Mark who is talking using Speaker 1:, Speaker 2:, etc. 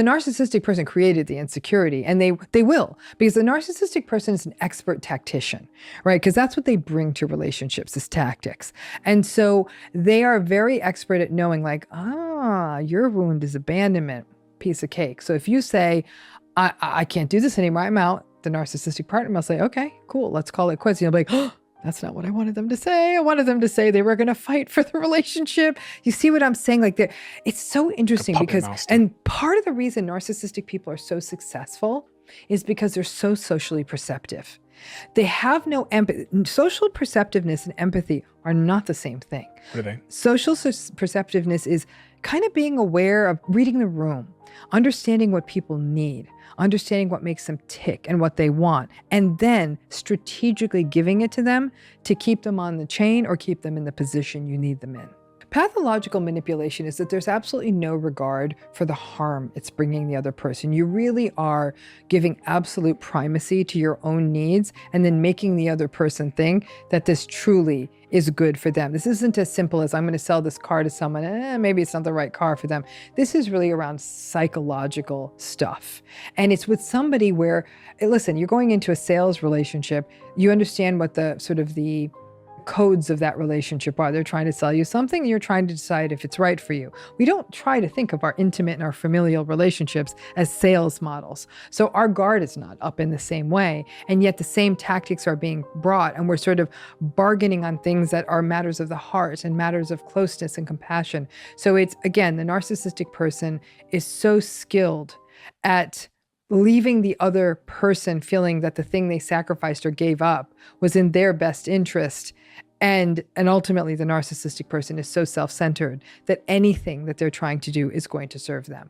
Speaker 1: The narcissistic person created the insecurity, and they will, because the narcissistic person is an expert tactician, right? Because that's what they bring to relationships, is tactics. And so they are very expert at knowing, like, your wound is abandonment, piece of cake. So if you say, I can't do this anymore, I'm out, the narcissistic partner will say, okay, cool, let's call it quits. You'll be like, oh, that's not what I wanted them to say. I wanted them to say they were going to fight for the relationship. You see what I'm saying? Like, it's so interesting because, and part of the reason narcissistic people are so successful is because they're so socially perceptive. They have no empathy. Social perceptiveness and empathy are not the same thing.
Speaker 2: What are they?
Speaker 1: Social perceptiveness is kind of being aware of reading the room, understanding what people need, understanding what makes them tick and what they want, and then strategically giving it to them to keep them on the chain or keep them in the position you need them in. Pathological manipulation is that there's absolutely no regard for the harm it's bringing the other person. You really are giving absolute primacy to your own needs and then making the other person think that this truly is good for them. This isn't as simple as I'm going to sell this car to someone, maybe it's not the right car for them. This is really around psychological stuff. And it's with somebody where, listen, you're going into a sales relationship, you understand what the sort of the codes of that relationship are. They're trying to sell you something, and you're trying to decide if it's right for you. We don't try to think of our intimate and our familial relationships as sales models. So our guard is not up in the same way, and yet the same tactics are being brought, and we're sort of bargaining on things that are matters of the heart and matters of closeness and compassion. So it's, again, the narcissistic person is so skilled at leaving the other person feeling that the thing they sacrificed or gave up was in their best interest. And ultimately, the narcissistic person is so self-centered that anything that they're trying to do is going to serve them.